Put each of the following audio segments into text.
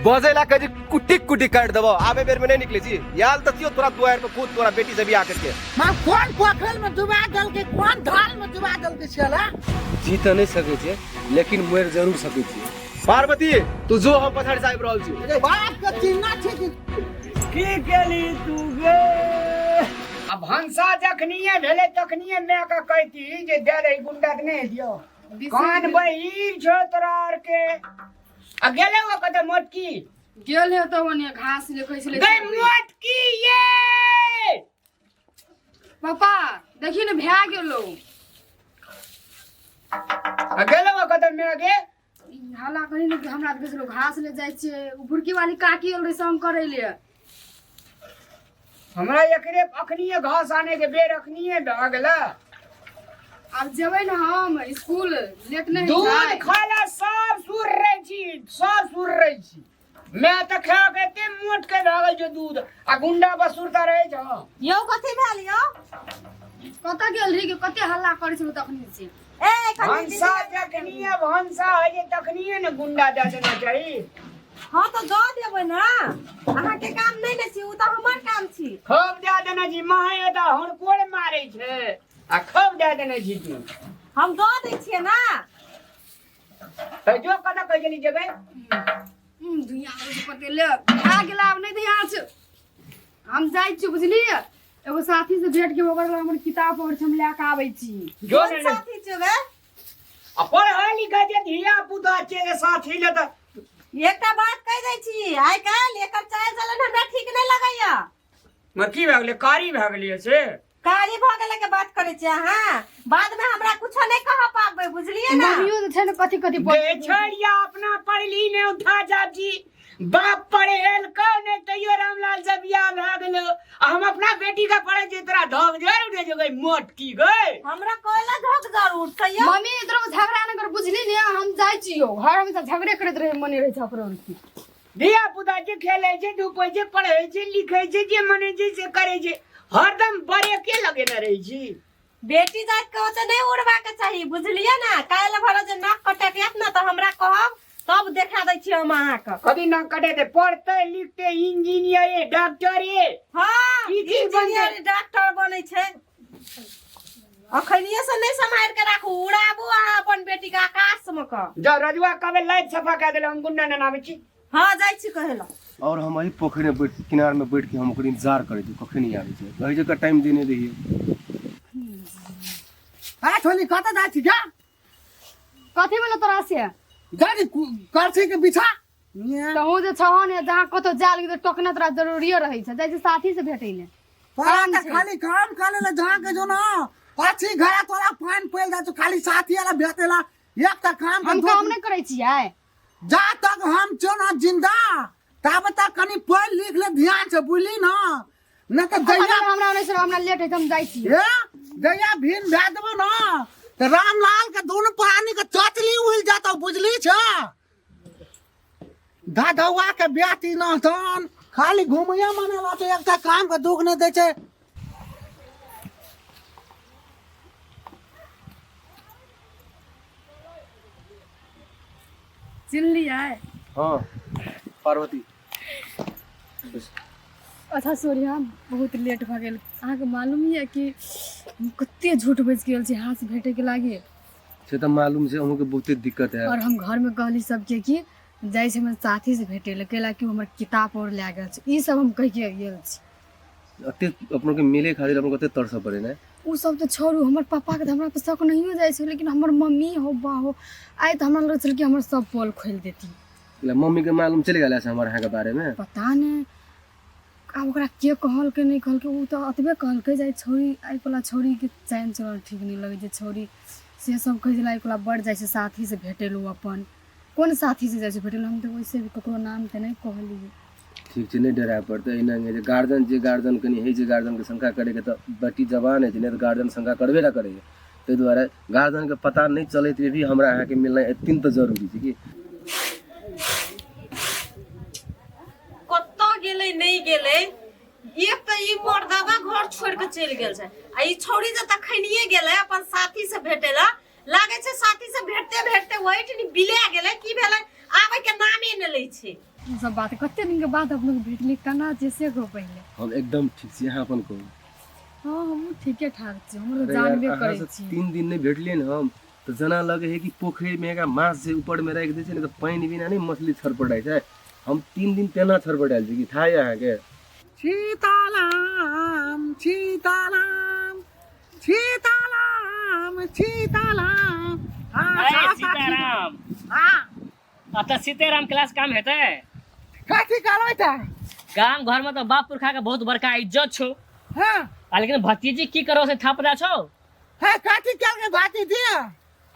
बजेला कजी कुटी कुटी काट देबो आबे बेर में नहीं निकले छी याल ततियो तोरा दुआर पे कूद तोरा बेटी से बियाह करके मां कौन पोखर में डुबा दल के कौन ढाल में डुबा दल के छला जीत नहीं सके छे लेकिन मर जरूर सके छी पार्वती तू जो हम पछाड़ साहब रहल छी अरे बात के चिन्ना छे की केली तू गे अब हंसा जखनिए भेले तखनिए मैं का कहती जे दे रे गुंडा के नहीं दियो कान बहिर छो तोरा आर के आ गेले वो कते मोटकी गेल है तो ओने घास ले कैसे ले गई मोटकी ये पापा देखी ने भै गेलो आ गेले वो कते मैं गे हाला कहि ने हमरा के लोग घास ले जाय छे बुरकी वाली काकी एल रे संग करे ले हमरा एकरे अखनिए घास आने के बेर अखनिए भ गेला अब जेबै न हम स्कूल लेट नहीं दूध खाला सब सुर रही छी मैं त खा के ते मोट के भागल जो दूध आ गुंडा बसुरता रहे छ यो कथि भेल यो कत गेल री के कते हल्ला करे छ तखनी से ए भंसा जखनिए भंसा है जे तखनिए न गुंडा दे देना चाहिए हां तो दो देबै ना अहाँ के काम नहीं ने छी उ त हमर काम छी खूब दे देना जी माहे एटा हड़कोड़ मारे छे आ खूब दे देना जी तू हम दो दै छियै ना ए जो कदा कह गेली जेबै दुनिया के पते ले आ गेला अब नहीं ध्यान छ हम जाय छी बुझली एगो साथी से भेट के ओकर हमर किताब पढ़ हम ले के आबै छी जो कोन साथी छबे अपन हाली का जे धिया पुता छे के साथी ले त एकटा बात कह दै छी आइ काल एकर चाल चलन हमरा ठीक नहीं लगैया म की भ गेले कारी भ गेलिए से कारी भ गेले के बात करे छी अहाँ बाद में हमरा कुछ नहीं कह पाबै बुझलिए ना मम्मियो जे छै ने कथि कथि बे छड़िया अपना पढ़ली ने उठा जाजी बाप पढ़ेल का ने तैयो रामलाल से बियाह भ गेलो हम अपना बेटी का पढ़े जे तोरा ढोग जर उठे जो गई मोट की गई हमरा कोइला धक जर उठैया मम्मी इधर झगड़ा न कर बुझली ने हम जाय छी यो घर हमेशा झगड़े करत रहे मने रहे छ अपना की धिया पुता जे खेले जे धूपे जे पढ़े जे लिखे जे मने जे से करे जे हरदम बड़े के लगे न रही छी बेटी जात के ओते नहीं उड़वा के चाहिए बुझलिए ना काल भर जे नाक कटटियत ना तो हमरा कहब तब देखा दै छी हम अहाँ के कभी ना कटे ते पढ़ते लिखते इंजीनियर डॉक्टर ये हां की चीज बन इंजीनियर डॉक्टर बनै छै अखनिए से नहीं संभाल के राखू उड़ाबू अहाँ अपन बेटी के आकाश में क जो रजुआ कबे लाइट सफा कर देले हम गुंडा न नामे छी हां जाय छी कहेला और हम वही पोखर में बैठ किनार में बैठ के हम ओकर इंतजार करे छी कखन नहीं आवे छै कहि जगह टाइम देने रहिए आ छोली कत जा छी जा कथि भेल तोरा से गाड़ी करछी के बिछा तहु जे छहो ने जहां कतो जाल के टोकना तोरा जरूरियो रहै छै जाय साथी से भेटै ले पारा खाली काम करे ले जहां के जो ना पाछी घरा तोरा पान पेल जा तो खाली साथी वाला भेटेला एक त काम हम काम नहीं करै छियै जा तक हम छो ना जिंदा तब तक कनी पढ़ लिख ले ध्यान से बुझली ना न त गैया हमरा नहीं से हमरा लेट है हम जाय छी ए गैया भिन भै देबो ना त रामलाल के दोनों पानी के चचली उल जाता बुझली छ दादवा के बेटी ना धन खाली घुमैया मनेला तो एकटा काम के दुख नहीं दै छै चिल्ली आए हां पार्वती अच्छा सॉरी हम बहुत लेट भ गेल अहाँ के मालूम है कि हम कते झूठ बज गेल छी हाथ से भेटे के लागे से त मालूम छै हमहु के बहुते दिक्कत है और हम घर में कहली सबके कि जाय छै हमर साथी से भेटे ले केला कि हमर किताब और ले गेल छै ई सब हम कह के गेल छी अते अपनो के मिले खातिर अपनो कते तरस पड़े ने उ सब तो छोड़ू हमर पापा के हमरा पे शक नहीं हो जाय छै लेकिन हमर मम्मी हो बा हो आइ त हमरा लग चल कि हमर सब पोल खोल देती मम्मी के मालूम चल गेला से हमर यहाँ के बारे में पता नहीं अब ओकरा के कहल के नहीं कहल के उ तो अतबे कहल के जाय छोरी आई वाला छोरी के चैन चल ठीक नहीं लगे जे छोरी से सब कह दिला एकला बढ़ जाय से साथी से भेटेलू अपन कौन साथी से जाय से भेटेलू हम तो वैसे भी ककरो नाम ते नहीं कहली ठीक छै नहीं डरा पड़ते एना जे गार्जियन कनी हे जे गार्जियन के शंका करे के त बेटी जवान है नहीं तो गार्जियन शंका करबे ना करे ते द्वारा गार्जियन के पता नहीं चलत भी हमरा यहाँ के मिलना अत्यंत तो जरूरी छै कि कत्तो गेले नहीं गेले एक त ई मर्दावा घर छोड़ के चल गेल छै आ ई छोड़ी जे तखनिए गेले अपन साथी से भेटेला लागे छै साथी से भेटते भेटते वही बिले गेले की भेले आबे के नामे लै छै ई सब बात कते दिन के बाद अपने भेटली केना जे से को पहले हम एकदम ठीक छी, यहाँ अपन कहू। हाँ हम ठीके ठाक छी, हम अरे जानबे यार, करै अहाँ से छी। 3 दिन नहीं भेटलिए न हम तो जना लगे है कि पोखरी में का माछ से ऊपर में रख दे छै, नहीं तो पानी बिना नहीं मछली छरपटाई छै। हम 3 दिन तेना छरपटाइल छी कि था यहाँ के। सीताराम सीताराम सीताराम सीताराम अरे सीताराम अतः सीताराम क्लास काम हेतै। कथी करबै त गांव घर में तो बाप पुरखा के बहुत बड़का इज्जत छो, हां लेकिन भतीजी की करो से थापदा छो। है कथी करके बाती दिया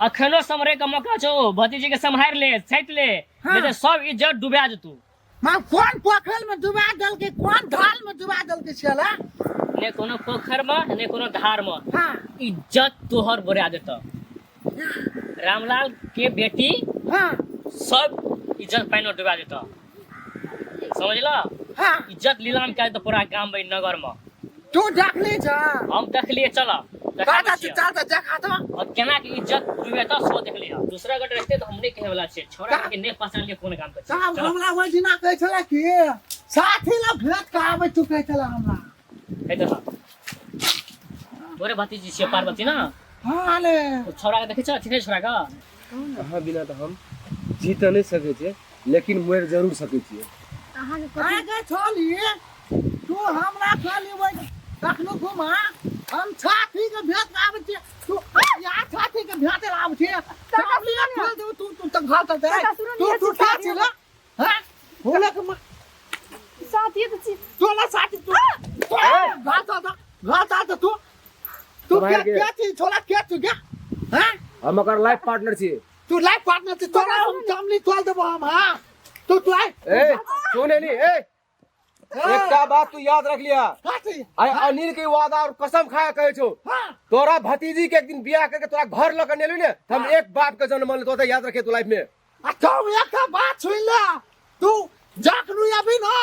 अखनो समरे का मौका छो, भतीजी के संभार ले सैत ले, नहीं तो सब इज्जत डुबा जतू। मां कौन पोखर में डुबा दल के कौन ढाल में डुबा दल के छला। ने कोनो पोखर में ने कोनो धार में हां इज्जत तोहर बोरा देता। रामलाल के बेटी हां सब इज्जत पानी में डुबा देता, समझला। हां इज्जत लीलाम कर तो पूरा गांव में नगर में तू देख ली जा हम देख लिए। चला काटा चाचा देखा तो और केना की इज्जत डूबे तो सो देख लिया। दूसरा गट रहते तो हमने कहे वाला छे छोरा के ने पहचान लिए कोन काम पे साहब हमरा वो दिना कहै छला कि साथी ला भेट का आबै तू कहै छला हमरा है तो बोरे भतीजी से पार्वती ना हां ले तो छोरा के देखे छ ठीक छोरा का अहाँ बिना तो हम जीत नहीं सके छे, लेकिन मर जरूर सके छिए। अहाँ के कथी आगे छोली तू हमरा खाली वो कखनो घुमा हम साथी के भेट आबै छी तू या साथी के भेट आबै छी सब लिया खेल दे तू तक घर तक दे तू क्या छिला हां बोले के साथी तो छी तोला साथी तू घाटा तू तुम्हारे के- क्या चीज छोला क्या तू क्या हां हम अगर लाइफ पार्टनर छी। तू लाइफ पार्टनर से तोला हम चामली तोल देबो हम हां तू आइ ए सुने नी ए एकटा बात तू याद रख लिया, काची आई अनिल के वादा और कसम खाया कहे छो, हां तोरा भतीजी के एक दिन बियाह करके तोरा घर लकर नेलु ने तो हम एक बाप के जन्म ले, तो याद रखे तू लाइफ में। तो एक बात सुन ले तू जाकरू अभी ना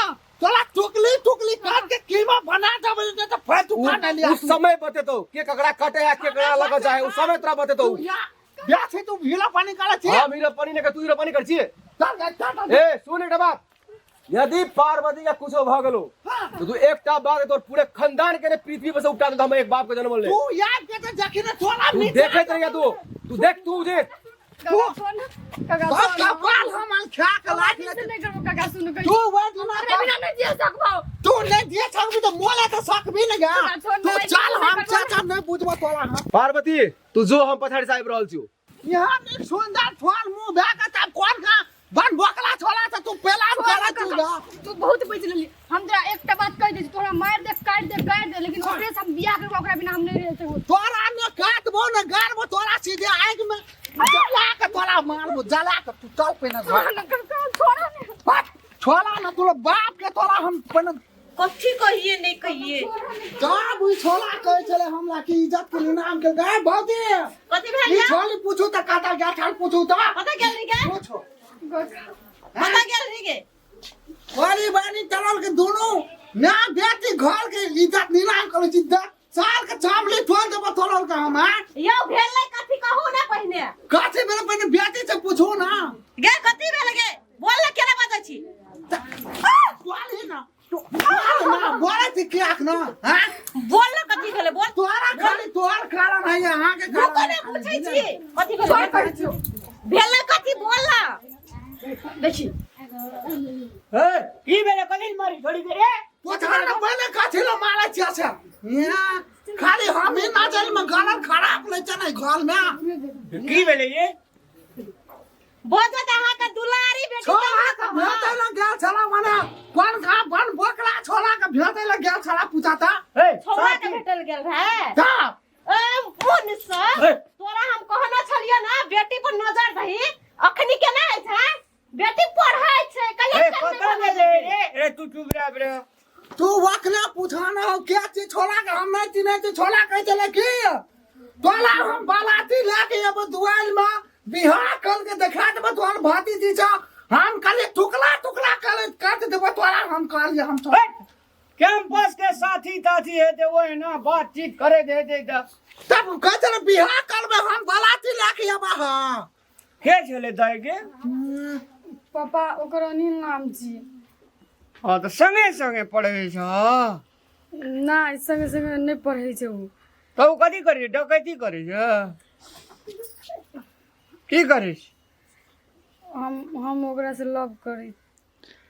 तोला टुकली काट के कीमा बना देबे ने तो फिर तू काट लिया उस समय बते तो के ककड़ा कटे है के ककड़ा लगा जाए उस समय तोरा बते तो। तू या ब्याह से तू भीला पानी काला छी हम हीरा पानी ने के तू हीरा पानी कर छी। चल ए सुन एकटा बात, यदि पार्वती का कुछो भ गेलो तो तू एकटा बात तोर पूरे खानदान के ने पृथ्वी पर से उठा दे, हम एक बाप के जन्म ले। तू याद के तो जखी ने तोला तू नीचे देखत रहिया तू देख तू देख काका बस का बाल हम खा के लाग ले नहीं करबो काका सुन कहि तू वो दिना अरे बिना नहीं दिए सकबो तू नहीं दिए छबी तो मोला तो शक भी नहीं गया छोड़, तू नहीं, चल नहीं हम करबो। चाचा नहीं बुझबो तोला हम पार्वती तू जो हम पछाड़ी साहब रहल छु। यहाँ एक सुंदर फल मुंह बैग तब कौन का बन बोकला छोला से तू पेलान करा तू गा तू बहुत पैच लेली। हम तोरा एकटा बात कह दे तोरा मार दे काट दे लेकिन ओकरे से हम बियाह करबो, ओकरा बिना हम नहीं रह सकबो। तोरा ने काटबो न गाड़बो तोरा सीधे आग में जला के तोरा मारबो जला के तू चल पे न छोड़ा ने छोला न तू बाप के तोरा हम पन कथी कहिए नहीं कहिए जब ई छोला कहे चले हमरा की इज्जत के नाम के गाय बहुते कथी ई भेल छोली पूछू त काटा गया छाल पूछू त पता गेल रे गे पूछो पता गेल रे गे वाली बानी चलल के दोनों ना बेटी घर के इज्जत नीलाम करे छी साल के चावली ठोल देबो तोरल का हम यो भेल ले कथी कहू ना पहिने काचे मेरे पहले बेटी से पूछो ना गे कथी भेल गे बोल ले केना बाजै छी वाली ना तू ना बोले थी क्या ना हां बोल ले कथी भेल बोल तोरा खाली तोर कारण है यहाँ के तू कोने पूछै छी कथी भेल भेल ले कथी बोल ला देखी ए की बेले कदिन मारी छोड़ी दे रे पोछा ना पहले काचे लो मारा छिया से यहाँ खाली हम ही ना चल में गलत खराब ले चले घर में की बेले ये बोझा दहा के दुलारी बेटी छोला का भेटे लग गया छला माने कौन खा बन बोकला छोला का भेटे लग गया छला पूछाता ए छोरा के भेटल गेल रहे ता ए मुन से ए। तोरा हम कहना छलियो ना बेटी पर नजर दही अखनी केना है छै बेटी पढ़ाई छै ए कहिया पता नहीं ले रे तू चुप रह रे तू वकला पूछाना हो क्या चीज छोला का हम नहीं चिने तो छोला कह चले की तोला हम बालाती लेके अब दुआल में बिहार कर के दिखा देबो तोहर भाती जी छ हम खाली टुकड़ा कर काट देबो तोरा हम कहलिए हम तो कैंपस के साथी ताथी है ते वो है ना बातचीत करे दे तब कहते बिहार कर में हम बालाती लेके अब हां के चले दाएगे पापा ओकर अनिल नाम छी। हाँ तो संगे संगे पढ़े छ नहीं संगे संगे नहीं पढ़े छै उ। तो कथी करे डकैती करे छ की करे छी? हम ओकरा से लव करे।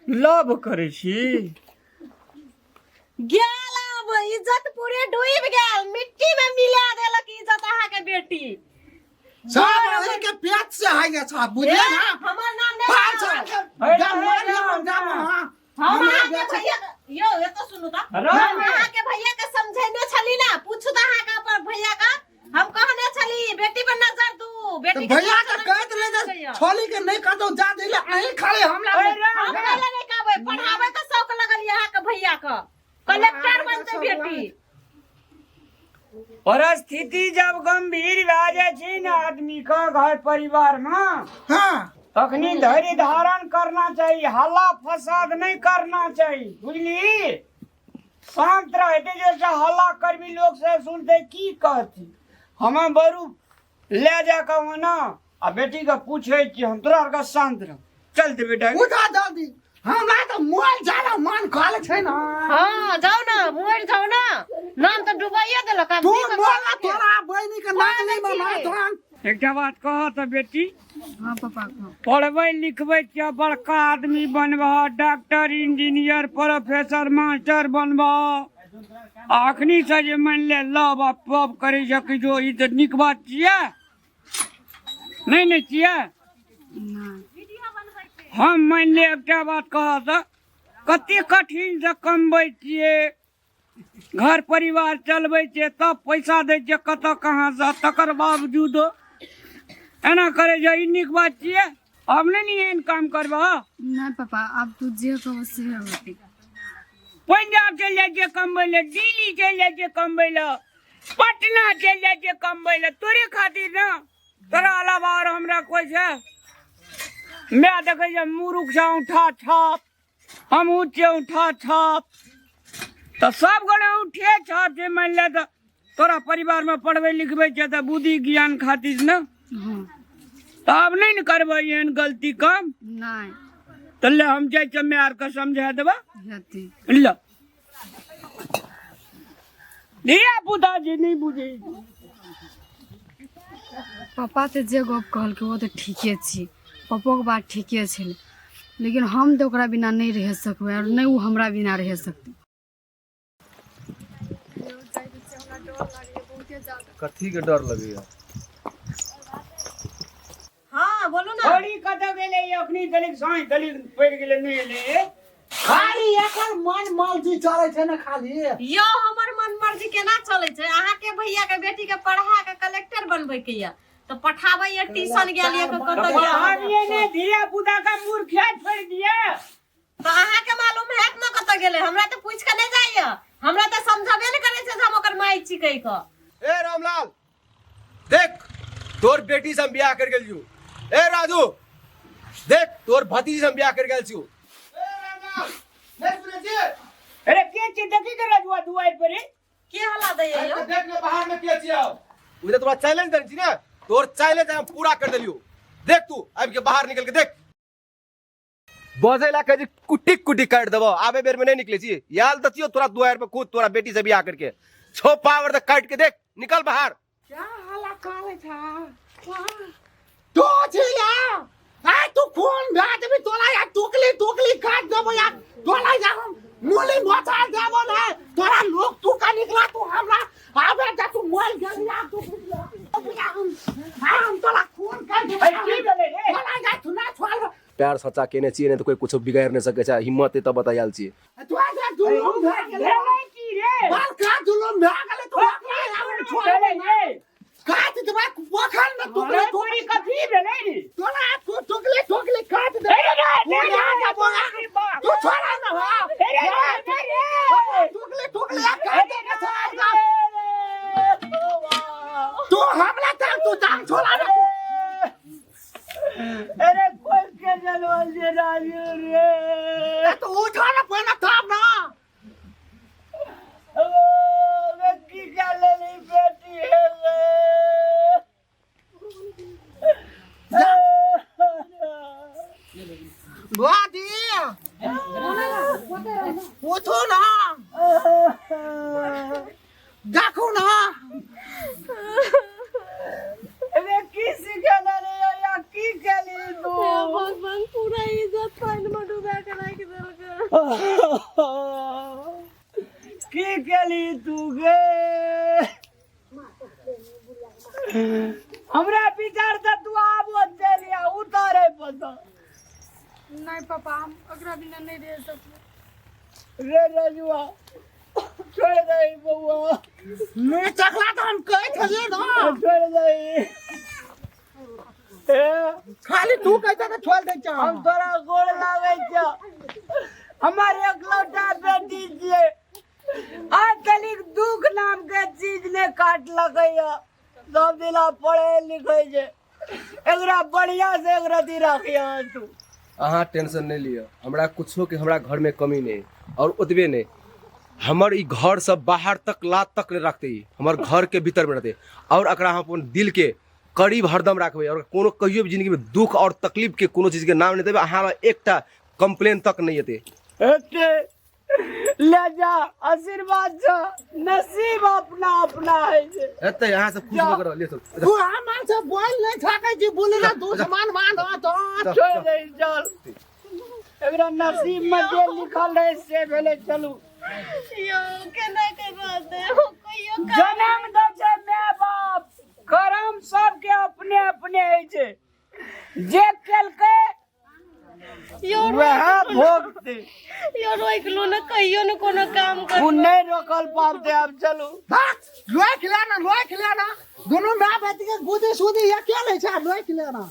लव करे छी? गेल अब इज्जत पूरे डूब गेल, मिट्टी में मिला देलक इज्जत अहाँ के बेटी। सब के पेट से है ये सब बुझिए ना। हमर नाम नहीं पाँच हम अहाँ के भैया यो ये तो सुनु त हम अहाँ के भैया के समझेने छली ना, पूछू त अहाँ के पर भैया का हम कहने छली बेटी पर नजर दू, बेटी भैया के कह दे जे छोली के नहीं कतो जा देले अही खड़े हमला हम पहले नहीं कहबै, पढ़ावे का शौक लगल यहाँ के भैया का, कलेक्टर बनते बेटी। परिस्थिति जब गंभीर भए जाइ छै ने आदमी का घर परिवार में, हां तखनी धैर्य धारण करना चाहिए, हल्ला फसाद नहीं करना चाहिए, बुझली? शांत रहते जैसे हल्ला करबी लोग से सुनते की कहती। हमें बरू ले जाकर ना आ बेटी का पूछे कि हम तोरा का शांत रह चलते बेटा उठा जल्दी हमरा तो मोल ज्यादा मन काल छै ना। हां जाओ ना मोर जाओ ना, नाम तो डुबाइए देलक। तू मोला तोरा बहिनी के नाम नहीं बना तोन। एक बात कह तो बेटी, हाँ पापा पढ़बै लिखबै के बड़का आदमी बनबह, डॉक्टर इंजीनियर प्रोफेसर मास्टर बनबह। अखनी से जे मान ले लव आ पब करे सकै जो ई तो निक बात छियै नहीं छियै? हम मान ले एकटा बात कह तो कते कठिन से कमबै छियै, घर परिवार चलबै छियै, तब पैसा दै छियै कतऽ कहाँ से, तकर बावजूद एना करे जो ई निक बात छियै? अब नहीं एहन काम करबह। नहीं पापा अब तू जे कहो से होती। पंजाब चल जाए छै कमबै ले, दिल्ली चल जाए छै कमबै ले, पटना चल जाए छै कमबै ले, तोरे खातिर ना, तोरा अलावा और हमरा कोई छै? मैं देखे छै मुरुख से उठा छाप, हम ऊँचे उठा छाप, तो सब गोले उठे छाप छै। मान ले तो तोरा परिवार में पढ़बै लिखबै छै तो बुद्धि ज्ञान खातिर ना, हाँ तो अब नहीं न करबै एहन गलती काम। नहीं तो ले हम जाइ छै मैं आर के समझा देबा हेती। लो धिया पुता जी नहीं बुझे। पापा तो जे गप कहलकै वो तो ठीके छी, पप्पो के बात ठीके छलै, लेकिन हम तो ओकरा बिना नहीं रह सकबै और नहीं वो हमरा बिना रह सकते। कथी के डर लगैया? हां बोलू ना। थोड़ी कत गेले अखनी दलिक साई दलिक पड़ गेले नहीं ले खाली एकर मन मर्जी चले छै ना खाली। यो हमर मन मर्जी केना चले छै? अहाँ के भैया के बेटी के पढ़ा के कलेक्टर बनबै के या तो पठाबै या ट्यूशन गेलिए के कत गया। हमने ने धिया पुता का मूर्खा छोड़ दिया। तो अहाँ के मालूम है ना कत गेले? हमरा तो पूछ के नहीं जाइए, हमरा तो समझबे नहीं करे छै हम ओकर माई छिकै क। ए रामलाल देख तोर बेटी से हम बियाह कर गेल छु। ए राजू देख तोर भतीजी से हम बियाह कर गेल छु। ए रामलाल नहीं सुने छी? अरे के छी देखी के रजुआ दुआर पर के हला दै यो? देख ले बाहर में के छी आओ। उधर तोरा चैलेंज देन छी ना, तोर चैलेंज हम पूरा कर देलियो। देख तू अब के बाहर निकल के देख। बजेला के कुटी कुटी काट देबो, आबे बेर में नहीं निकले छी। याल दतियो तोरा दुआर पे कूद तोरा बेटी से बियाह करके छो पावर तक काट के देख, निकल बाहर। क्या हाला काले था तो छिया आ तू खून भात भी तोला या टुकली काट देबो या तोला या हम मूली मोचा देबो ना तोरा लोग तू का निकला तू हमरा आबे जा तू मोल गलिया तू हम तोला खून काट देबो। की भेले रे? तोला जा तू ना छोड़ प्यार सच्चा केने छी नहीं तो कोई कुछ बिगाड़ नहीं सके छै। हिम्मत है तब बतायल छी। तू जा जुलूम भाग गेले भेले की रे? बाल का जुलूम भाग गेले तू हमरा या छोड़ भेले रे? काट देबा पोखर में टुकड़ी थोड़ी कथी भेले रे? तोला तू टुकली काट दे तू छोड़ा ना टुकली काट दे तू हमला तू टांग छोड़ा ना अरे कोई के जलवाल जे राजू रे तू उठा ना पहना थाप ना ओ की गाले नहीं बेटी है पूछो ना देखो ना अरे की सिखाना रे या की केली तू भगवान पूरा इज्जत पानी में डूबा के रख देलकै की केली तू गे हमरा विचार से तू आबो चलिया उतारे पता नहीं पापा हम ओकरा बिना नहीं रह सकते रे रजुआ छोड़ दे बउआ मैं चकला तो हम कह थे ना छोड़ दे खाली तू कहता तो छोड़ दे चा हम तोरा गोड़ लागे छ हमारे एकलौता बेटी छिए आज तलिक दुख नाम के चीज ने काट लगैया सब दिना पढ़े लिखे छे एकरा बढ़िया से एकरा दी रखिया तू अहाँ टेंशन नहीं लिया हमरा कुछो के हमरा घर में कमी नहीं और उतबे नहीं हमर ई घर सब बाहर तक लात तक नहीं रखते हमर घर के भीतर में रहते और अकरा हम अपन दिल के करीब हरदम रखबे और कोनो कहियो भी जिंदगी में दुख और तकलीफ के कोनो चीज के नाम नहीं देबे अहाँ एकटा कंप्लेन तक नहीं आते एते ले जा आशीर्वाद छ नसीब अपना अपना है जे एते यहाँ से खुश होकर ले सब तू हमार से बोल नहीं सके जी बोले ना तू समान मान तो छोड़ दे चल एकरा नसीब में जे लिखल रहे से भेले चलू यो केना के बात है कोइयो जन्म द छै माय बाप कर्म सबके अपने अपने है छै जे केलकै यो वह भोगते यो रोक लो ना कहियो न कोनो काम कर तू नहीं रोकल पाते अब चलू लोए खिलाना दोनों माँ बेटी के गुदी सुदी ये क्या ले छा लोए खिलाना